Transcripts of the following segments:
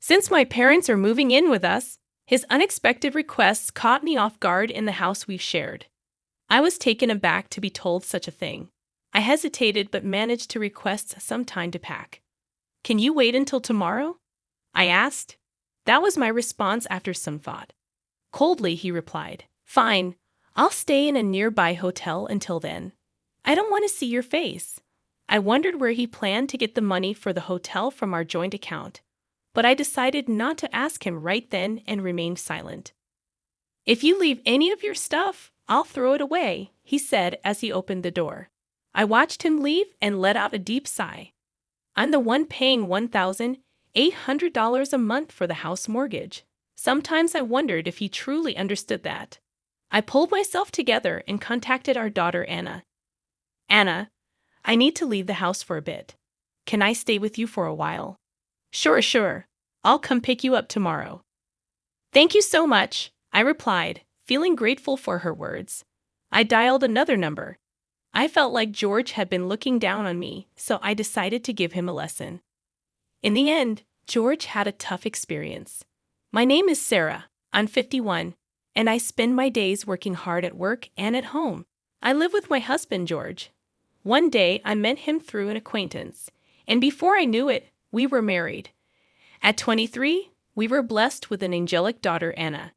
Since my parents are moving in with us, his unexpected requests caught me off guard in the house we've shared. I was taken aback to be told such a thing. I hesitated but managed to request some time to pack. "Can you wait until tomorrow?" I asked. That was my response after some thought. Coldly, he replied, "Fine, I'll stay in a nearby hotel until then. I don't want to see your face." I wondered where he planned to get the money for the hotel from our joint account, but I decided not to ask him right then and remained silent. "If you leave any of your stuff, I'll throw it away," he said as he opened the door. I watched him leave and let out a deep sigh. I'm the one paying $1,800 a month for the house mortgage. Sometimes I wondered if he truly understood that. I pulled myself together and contacted our daughter Anna. "Anna, I need to leave the house for a bit. Can I stay with you for a while?" Sure. I'll come pick you up tomorrow." "Thank you so much," I replied, feeling grateful for her words. I dialed another number. I felt like George had been looking down on me, so I decided to give him a lesson. In the end, George had a tough experience. "My name is Sarah. I'm 51, and I spend my days working hard at work and at home. I live with my husband, George. One day, I met him through an acquaintance, and before I knew it, we were married. At 23, we were blessed with an angelic daughter, Anna.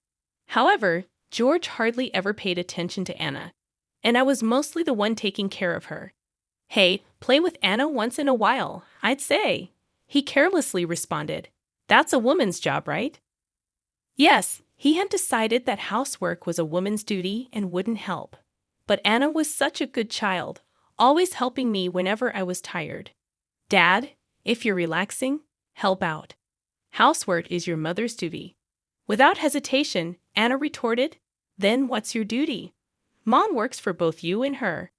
However, George hardly ever paid attention to Anna, and I was mostly the one taking care of her. "Hey, play with Anna once in a while, I'd say," he carelessly responded. "That's a woman's job, right?" Yes, he had decided that housework was a woman's duty and wouldn't help. But Anna was such a good child, always helping me whenever I was tired. "Dad, if you're relaxing, help out. Housework is your mother's duty." Without hesitation, Anna retorted, "Then what's your duty? Mom works for both you and her."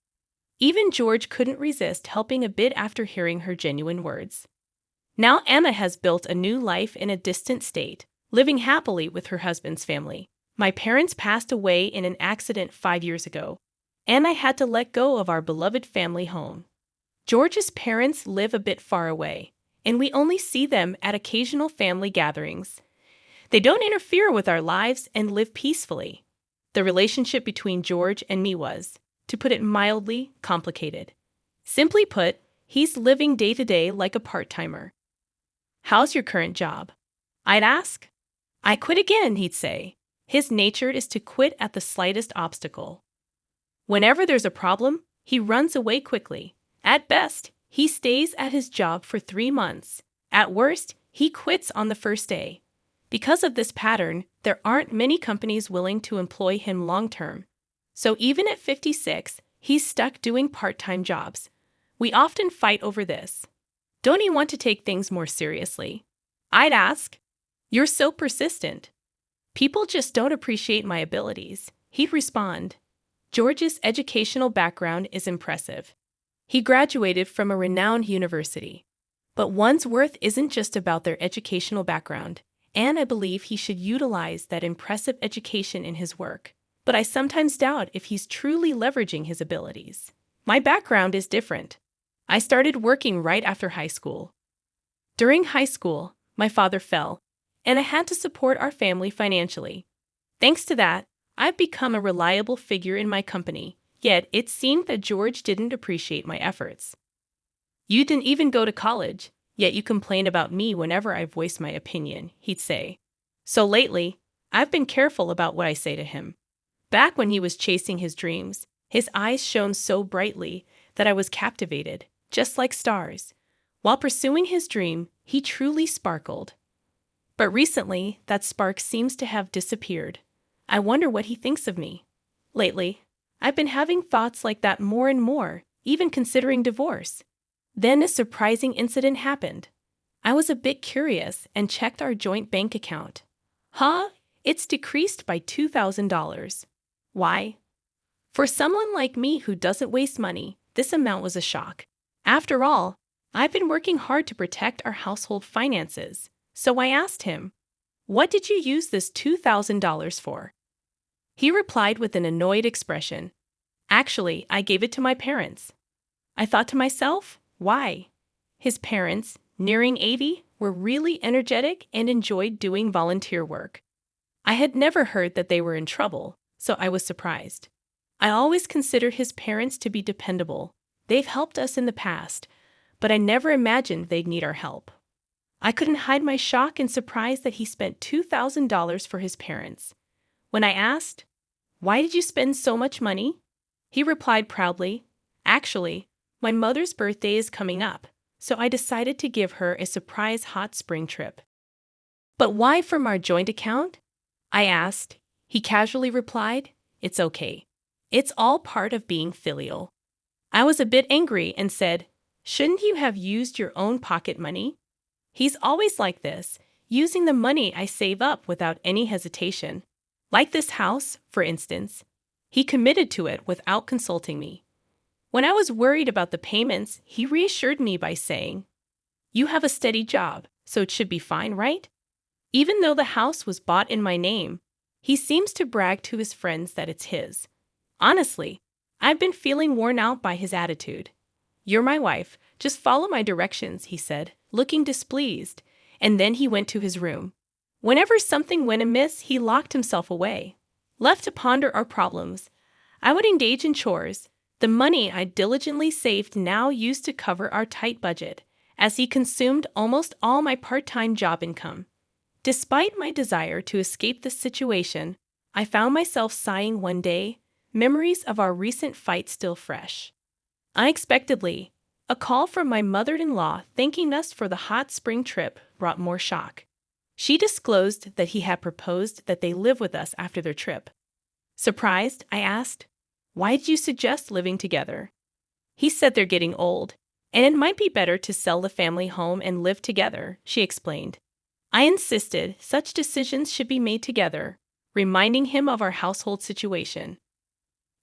Even George couldn't resist helping a bit after hearing her genuine words. Now Anna has built a new life in a distant state, living happily with her husband's family. My parents passed away in an accident 5 years ago, and I had to let go of our beloved family home. George's parents live a bit far away, and we only see them at occasional family gatherings. They don't interfere with our lives and live peacefully. The relationship between George and me was, to put it mildly, complicated. Simply put, he's living day to day like a part-timer. "How's your current job?" I'd ask. "I quit again," he'd say. His nature is to quit at the slightest obstacle. Whenever there's a problem, he runs away quickly. At best, he stays at his job for 3 months. At worst, he quits on the first day. Because of this pattern, there aren't many companies willing to employ him long-term. So even at 56, he's stuck doing part-time jobs. We often fight over this. "Don't you want to take things more seriously?" I'd ask. "You're so persistent." "People just don't appreciate my abilities," he'd respond. George's educational background is impressive. He graduated from a renowned university. But one's worth isn't just about their educational background, and I believe he should utilize that impressive education in his work. But I sometimes doubt if he's truly leveraging his abilities. My background is different. I started working right after high school. During high school, my father fell, and I had to support our family financially. Thanks to that, I've become a reliable figure in my company, yet it seemed that George didn't appreciate my efforts. "You didn't even go to college, yet you complain about me whenever I voice my opinion," he'd say. So lately, I've been careful about what I say to him. Back when he was chasing his dreams, his eyes shone so brightly that I was captivated, just like stars. While pursuing his dream, he truly sparkled. But recently, that spark seems to have disappeared. I wonder what he thinks of me. Lately, I've been having thoughts like that more and more, even considering divorce. Then a surprising incident happened. I was a bit curious and checked our joint bank account. It's decreased by $2,000. Why? For someone like me who doesn't waste money, this amount was a shock. After all, I've been working hard to protect our household finances. So I asked him, "What did you use this $2,000 for?" He replied with an annoyed expression, "Actually, I gave it to my parents." I thought to myself, why? His parents, nearing 80, were really energetic and enjoyed doing volunteer work. I had never heard that they were in trouble, so I was surprised. I always considered his parents to be dependable. They've helped us in the past, but I never imagined they'd need our help. I couldn't hide my shock and surprise that he spent $2,000 for his parents. When I asked, "Why did you spend so much money?" he replied proudly, "Actually, my mother's birthday is coming up, so I decided to give her a surprise hot spring trip." "But why from our joint account?" I asked. He casually replied, "It's okay. It's all part of being filial." I was a bit angry and said, "Shouldn't you have used your own pocket money?" He's always like this, using the money I save up without any hesitation. Like this house, for instance. He committed to it without consulting me. When I was worried about the payments, he reassured me by saying, "You have a steady job, so it should be fine, right?" Even though the house was bought in my name, he seems to brag to his friends that it's his. Honestly, I've been feeling worn out by his attitude. "You're my wife, just follow my directions," he said, looking displeased, and then he went to his room. Whenever something went amiss, he locked himself away. Left to ponder our problems, I would engage in chores, the money I diligently saved now used to cover our tight budget, as he consumed almost all my part-time job income. Despite my desire to escape this situation, I found myself sighing one day, memories of our recent fight still fresh. Unexpectedly, a call from my mother-in-law thanking us for the hot spring trip brought more shock. She disclosed that he had proposed that they live with us after their trip. Surprised, I asked, "Why did you suggest living together?" "He said they're getting old, and it might be better to sell the family home and live together," she explained. I insisted such decisions should be made together, reminding him of our household situation.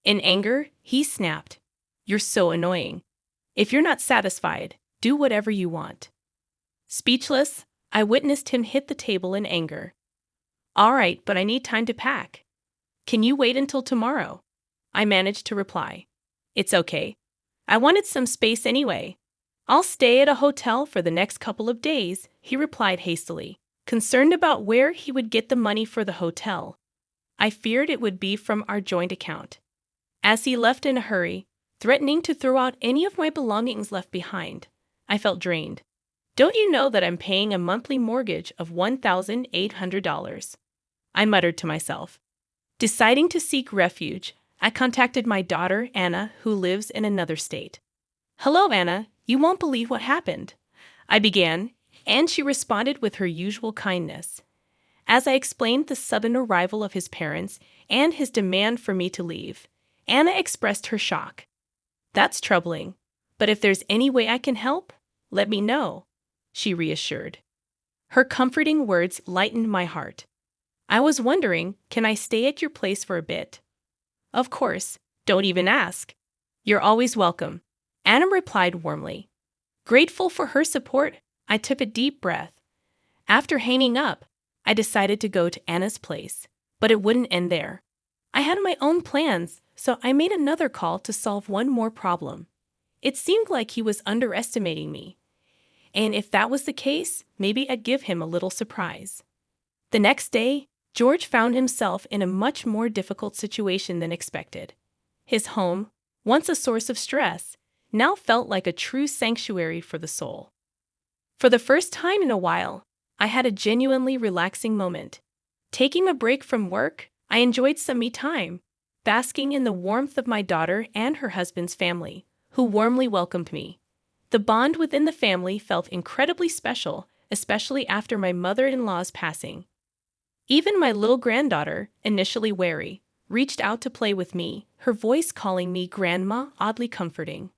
In anger, he snapped, "You're so annoying. If you're not satisfied, do whatever you want." Speechless, I witnessed him hit the table in anger. "All right, but I need time to pack. Can you wait until tomorrow?" I managed to reply. "It's okay. I wanted some space anyway. I'll stay at a hotel for the next couple of days," he replied hastily, concerned about where he would get the money for the hotel. I feared it would be from our joint account. As he left in a hurry, threatening to throw out any of my belongings left behind, I felt drained. "Don't you know that I'm paying a monthly mortgage of $1,800? I muttered to myself. Deciding to seek refuge, I contacted my daughter, Anna, who lives in another state. "Hello, Anna. You won't believe what happened," I began, and she responded with her usual kindness. As I explained the sudden arrival of his parents and his demand for me to leave, Anna expressed her shock. "That's troubling, but if there's any way I can help, let me know," she reassured. Her comforting words lightened my heart. I was wondering, can I stay at your place for a bit? "Of course, don't even ask. You're always welcome," Anna replied warmly. Grateful for her support, I took a deep breath. After hanging up, I decided to go to Anna's place, but it wouldn't end there. I had my own plans, so I made another call to solve one more problem. It seemed like he was underestimating me, and if that was the case, maybe I'd give him a little surprise. The next day, George found himself in a much more difficult situation than expected. His home, once a source of stress, now felt like a true sanctuary for the soul. For the first time in a while, I had a genuinely relaxing moment. Taking a break from work, I enjoyed some me time, basking in the warmth of my daughter and her husband's family, who warmly welcomed me. The bond within the family felt incredibly special, especially after my mother-in-law's passing. Even my little granddaughter, initially wary, reached out to play with me, her voice calling me Grandma, oddly comforting.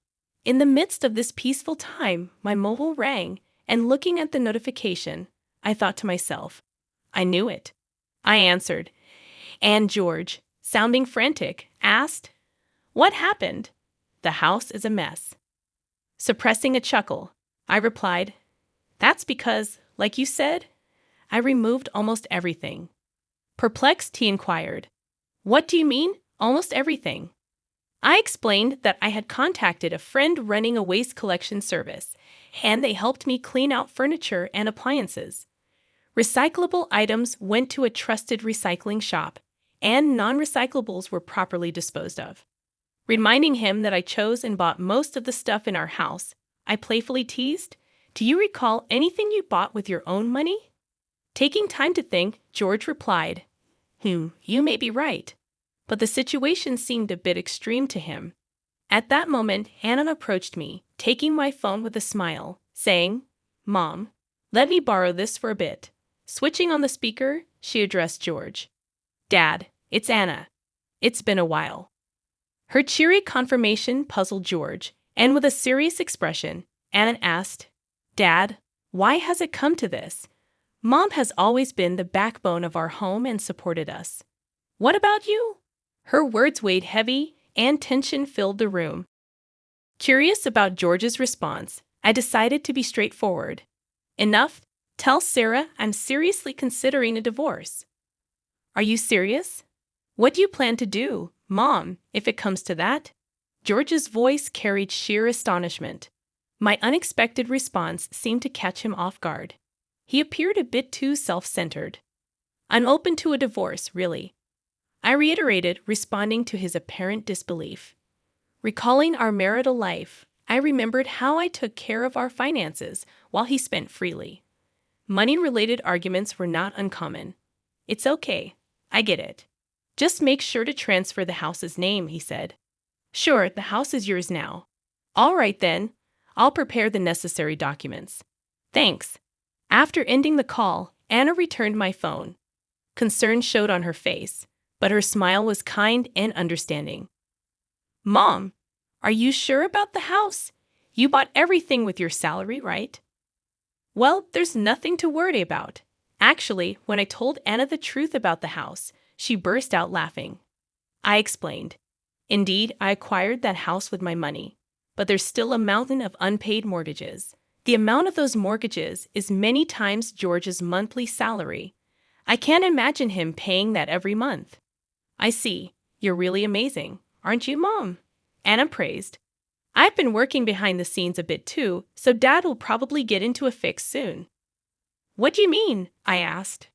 In the midst of this peaceful time, my mobile rang, and looking at the notification, I thought to myself, I knew it. I answered, and George, sounding frantic, asked, "What happened?" "The house is a mess." Suppressing a chuckle, I replied, "That's because, like you said, I removed almost everything." Perplexed, he inquired, "What do you mean, almost everything?" I explained that I had contacted a friend running a waste collection service, and they helped me clean out furniture and appliances. Recyclable items went to a trusted recycling shop, and non-recyclables were properly disposed of. Reminding him that I chose and bought most of the stuff in our house, I playfully teased, "Do you recall anything you bought with your own money?" Taking time to think, George replied, "You may be right." But the situation seemed a bit extreme to him. At that moment, Anna approached me, taking my phone with a smile, saying, "Mom, let me borrow this for a bit." Switching on the speaker, she addressed George. "Dad, it's Anna. It's been a while." Her cheery confirmation puzzled George, and with a serious expression, Anna asked, "Dad, why has it come to this? Mom has always been the backbone of our home and supported us. What about you?" Her words weighed heavy, and tension filled the room. Curious about George's response, I decided to be straightforward. "Enough. Tell Sarah I'm seriously considering a divorce." "Are you serious? What do you plan to do, Mom, if it comes to that?" George's voice carried sheer astonishment. My unexpected response seemed to catch him off guard. He appeared a bit too self-centered. "I'm open to a divorce, really," I reiterated, responding to his apparent disbelief. Recalling our marital life, I remembered how I took care of our finances while he spent freely. Money-related arguments were not uncommon. "It's okay. I get it. Just make sure to transfer the house's name," he said. "Sure, the house is yours now." "All right then. I'll prepare the necessary documents." "Thanks." After ending the call, Anna returned my phone. Concern showed on her face, but her smile was kind and understanding. "Mom, are you sure about the house? You bought everything with your salary, right?" "Well, there's nothing to worry about." Actually, when I told Anna the truth about the house, she burst out laughing. I explained, "Indeed, I acquired that house with my money, but there's still a mountain of unpaid mortgages. The amount of those mortgages is many times George's monthly salary. I can't imagine him paying that every month." "I see. You're really amazing, aren't you, Mom?" Anna praised. "I've been working behind the scenes a bit too, so Dad will probably get into a fix soon." "What do you mean?" I asked.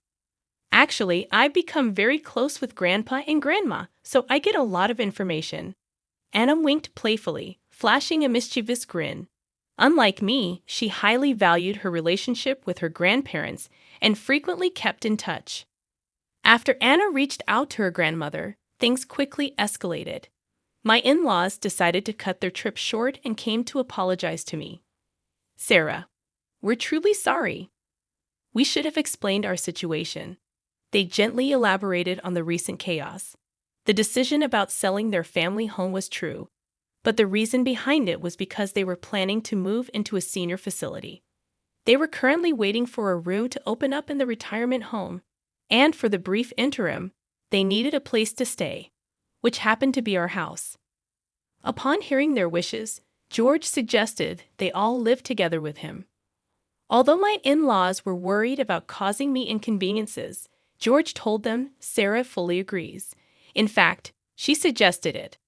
"Actually, I've become very close with Grandpa and Grandma, so I get a lot of information." Anna winked playfully, flashing a mischievous grin. Unlike me, she highly valued her relationship with her grandparents and frequently kept in touch. After Anna reached out to her grandmother, things quickly escalated. My in-laws decided to cut their trip short and came to apologize to me. "Sarah, we're truly sorry. We should have explained our situation." They gently elaborated on the recent chaos. The decision about selling their family home was true, but the reason behind it was because they were planning to move into a senior facility. They were currently waiting for a room to open up in the retirement home, and for the brief interim, they needed a place to stay, which happened to be our house. Upon hearing their wishes, George suggested they all live together with him. Although my in-laws were worried about causing me inconveniences, George told them Sarah fully agrees. In fact, she suggested it.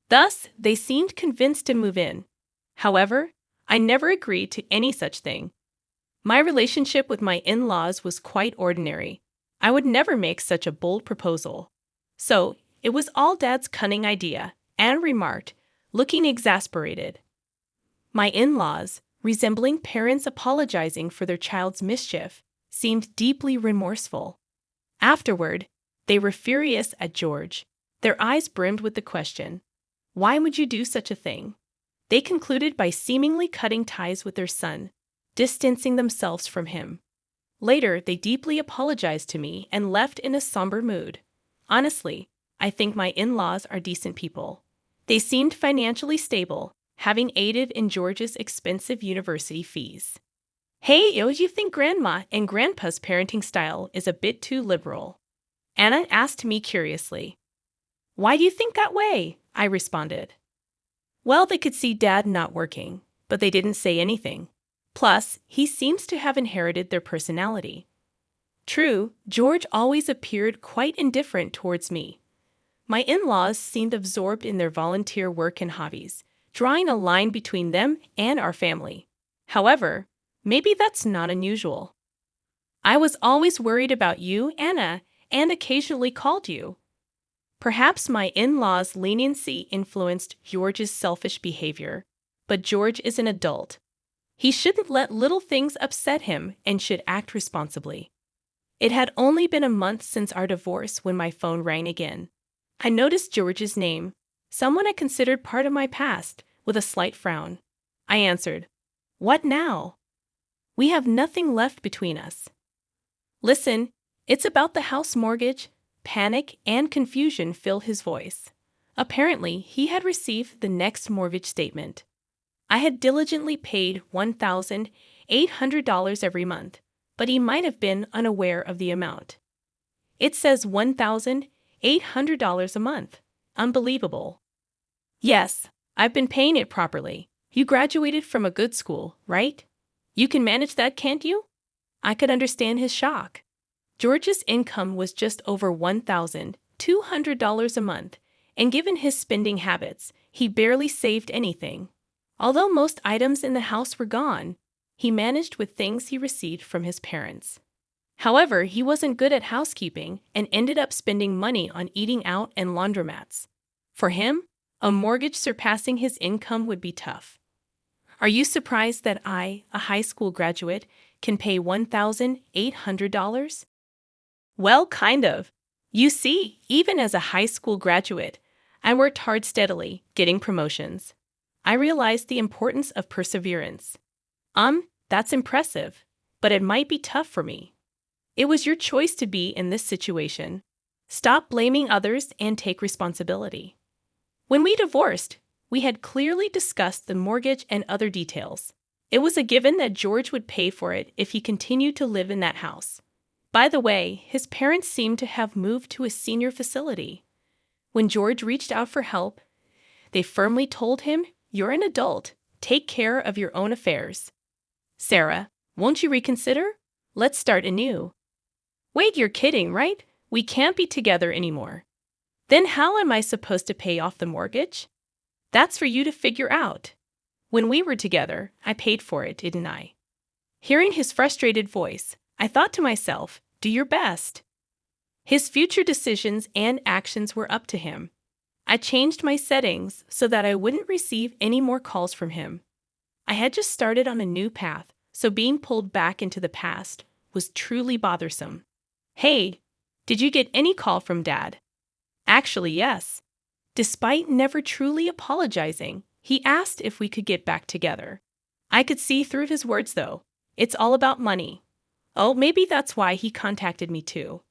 Thus, they seemed convinced to move in. However, I never agreed to any such thing. My relationship with my in-laws was quite ordinary. I would never make such a bold proposal. So, it was all Dad's cunning idea, Anne remarked, looking exasperated. My in-laws, resembling parents apologizing for their child's mischief, seemed deeply remorseful. Afterward, they were furious at George. Their eyes brimmed with the question, "Why would you do such a thing?" They concluded by seemingly cutting ties with their son, distancing themselves from him. Later, they deeply apologized to me and left in a somber mood. Honestly, I think my in-laws are decent people. They seemed financially stable, having aided in George's expensive university fees. "Hey, you think Grandma and Grandpa's parenting style is a bit too liberal?" Anna asked me curiously. "Why do you think that way?" I responded. "Well, they could see Dad not working, but they didn't say anything. Plus, he seems to have inherited their personality." True, George always appeared quite indifferent towards me. My in-laws seemed absorbed in their volunteer work and hobbies, drawing a line between them and our family. However, maybe that's not unusual. I was always worried about you, Anna, and occasionally called you. Perhaps my in-laws' leniency influenced George's selfish behavior, but George is an adult. He shouldn't let little things upset him and should act responsibly. It had only been a month since our divorce when my phone rang again. I noticed George's name, someone I considered part of my past, with a slight frown. I answered, "What now?" "We have nothing left between us." "Listen, it's about the house mortgage." Panic and confusion filled his voice. Apparently, he had received the next mortgage statement. I had diligently paid $1,800 every month, but he might have been unaware of the amount. "It says $1,800 a month. Unbelievable." "Yes, I've been paying it properly. You graduated from a good school, right? You can manage that, can't you?" I could understand his shock. George's income was just over $1,200 a month, and given his spending habits, he barely saved anything. Although most items in the house were gone, he managed with things he received from his parents. However, he wasn't good at housekeeping and ended up spending money on eating out and laundromats. For him, a mortgage surpassing his income would be tough. Are you surprised that I, a high school graduate, can pay $1,800? Well, kind of. You see, even as a high school graduate, I worked hard steadily, getting promotions. I realized the importance of perseverance. That's impressive, but it might be tough for me. It was your choice to be in this situation. Stop blaming others and take responsibility. When we divorced, we had clearly discussed the mortgage and other details. It was a given that George would pay for it if he continued to live in that house. By the way, his parents seemed to have moved to a senior facility. When George reached out for help, they firmly told him, "You're an adult. Take care of your own affairs." "Sarah, won't you reconsider? Let's start anew." "Wait, you're kidding, right? We can't be together anymore." "Then how am I supposed to pay off the mortgage?" "That's for you to figure out. When we were together, I paid for it, didn't I?" Hearing his frustrated voice, I thought to myself, do your best. His future decisions and actions were up to him. I changed my settings so that I wouldn't receive any more calls from him. I had just started on a new path, so being pulled back into the past was truly bothersome. "Hey, did you get any call from Dad?" Actually, yes. Despite never truly apologizing, he asked if we could get back together. I could see through his words, though. It's all about money. Oh, maybe that's why he contacted me too.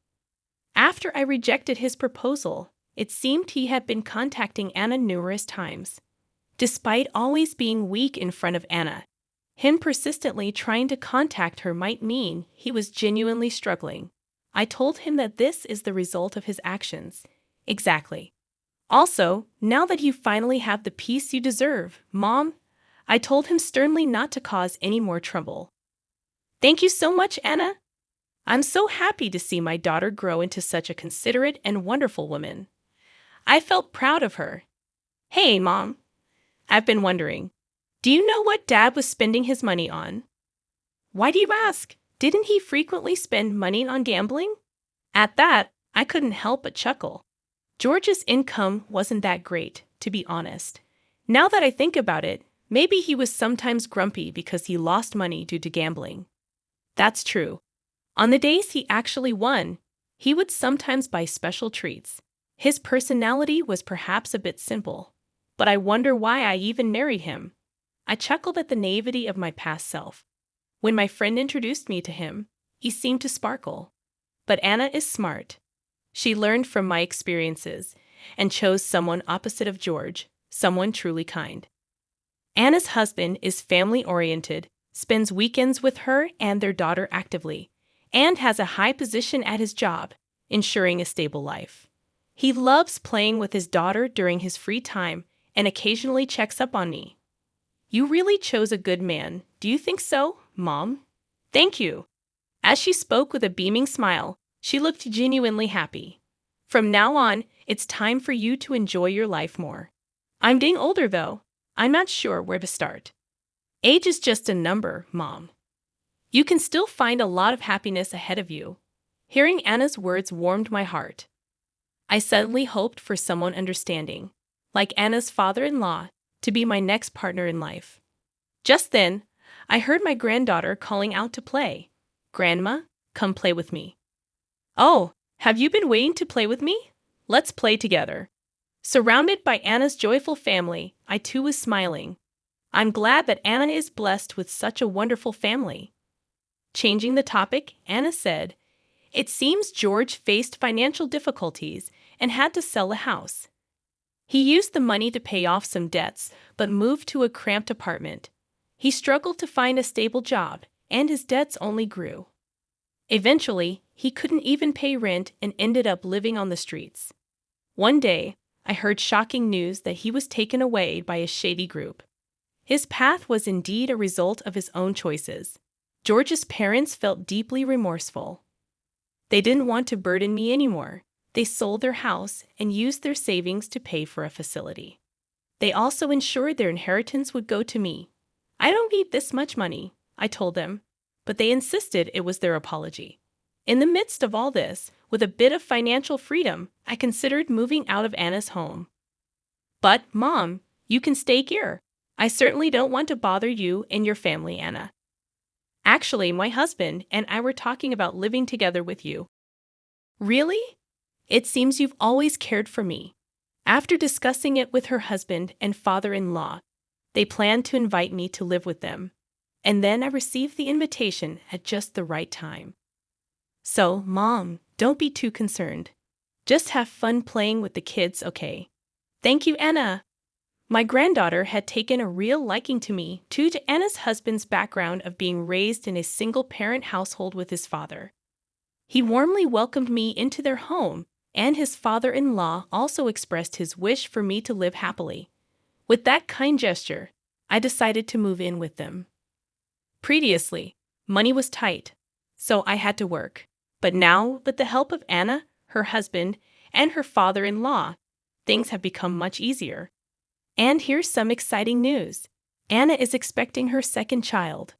After I rejected his proposal, it seemed he had been contacting Anna numerous times. Despite always being weak in front of Anna, him persistently trying to contact her might mean he was genuinely struggling. I told him that this is the result of his actions. Exactly. Also, now that you finally have the peace you deserve, Mom, I told him sternly not to cause any more trouble. Thank you so much, Anna. I'm so happy to see my daughter grow into such a considerate and wonderful woman. I felt proud of her. Hey, Mom. I've been wondering, do you know what Dad was spending his money on? Why do you ask? Didn't he frequently spend money on gambling? At that, I couldn't help but chuckle. George's income wasn't that great, to be honest. Now that I think about it, maybe he was sometimes grumpy because he lost money due to gambling. That's true. On the days he actually won, he would sometimes buy special treats. His personality was perhaps a bit simple, but I wonder why I even married him. I chuckled at the naivety of my past self. When my friend introduced me to him, he seemed to sparkle. But Anna is smart. She learned from my experiences and chose someone opposite of George, someone truly kind. Anna's husband is family-oriented, spends weekends with her and their daughter actively, and has a high position at his job, ensuring a stable life. He loves playing with his daughter during his free time and occasionally checks up on me. You really chose a good man. Do you think so, Mom? Thank you. As she spoke with a beaming smile, she looked genuinely happy. From now on, it's time for you to enjoy your life more. I'm getting older, though. I'm not sure where to start. Age is just a number, Mom. You can still find a lot of happiness ahead of you. Hearing Anna's words warmed my heart. I suddenly hoped for someone understanding, like Anna's father-in-law, to be my next partner in life. Just then, I heard my granddaughter calling out to play. "Grandma, come play with me." "Oh, have you been waiting to play with me? Let's play together." Surrounded by Anna's joyful family, I too was smiling. I'm glad that Anna is blessed with such a wonderful family. Changing the topic, Anna said, "It seems George faced financial difficulties and had to sell a house. He used the money to pay off some debts, but moved to a cramped apartment. He struggled to find a stable job, and his debts only grew. Eventually, he couldn't even pay rent and ended up living on the streets. One day, I heard shocking news that he was taken away by a shady group. His path was indeed a result of his own choices. George's parents felt deeply remorseful. They didn't want to burden me anymore. They sold their house and used their savings to pay for a facility. They also ensured their inheritance would go to me. I don't need this much money, I told them, but they insisted it was their apology. In the midst of all this, with a bit of financial freedom, I considered moving out of Anna's home. But, Mom, you can stay here. I certainly don't want to bother you and your family, Anna. Actually, my husband and I were talking about living together with you. Really? It seems you've always cared for me. After discussing it with her husband and father-in-law, they planned to invite me to live with them. And then I received the invitation at just the right time. So, Mom, don't be too concerned. Just have fun playing with the kids, okay? Thank you, Anna. My granddaughter had taken a real liking to me due to Anna's husband's background of being raised in a single-parent household with his father. He warmly welcomed me into their home, and his father-in-law also expressed his wish for me to live happily. With that kind gesture, I decided to move in with them. Previously, money was tight, so I had to work. But now, with the help of Anna, her husband, and her father-in-law, things have become much easier. And here's some exciting news. Anna is expecting her second child.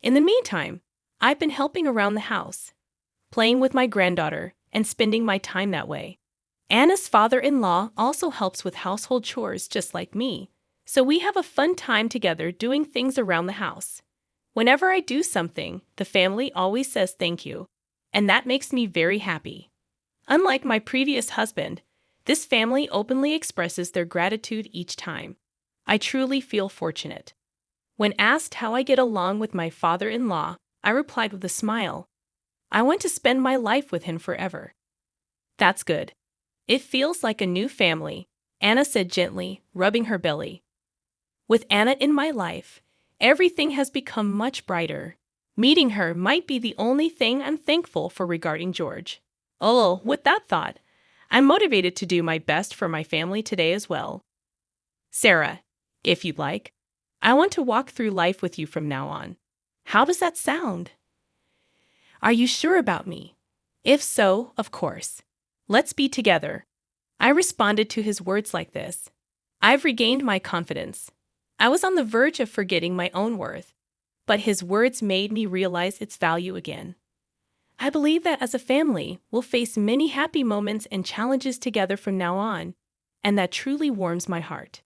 In the meantime, I've been helping around the house, playing with my granddaughter, and spending my time that way. Anna's father-in-law also helps with household chores just like me, so we have a fun time together doing things around the house. Whenever I do something, the family always says thank you, and that makes me very happy. Unlike my previous husband, this family openly expresses their gratitude each time. I truly feel fortunate. When asked how I get along with my father-in-law, I replied with a smile. I want to spend my life with him forever. That's good. It feels like a new family, Anna said gently, rubbing her belly. With Anna in my life, everything has become much brighter. Meeting her might be the only thing I'm thankful for regarding George. Oh, with that thought, I'm motivated to do my best for my family today as well. Sarah, if you'd like, I want to walk through life with you from now on. How does that sound? Are you sure about me? If so, of course. Let's be together. I responded to his words like this. I've regained my confidence. I was on the verge of forgetting my own worth, but his words made me realize its value again. I believe that as a family, we'll face many happy moments and challenges together from now on, and that truly warms my heart.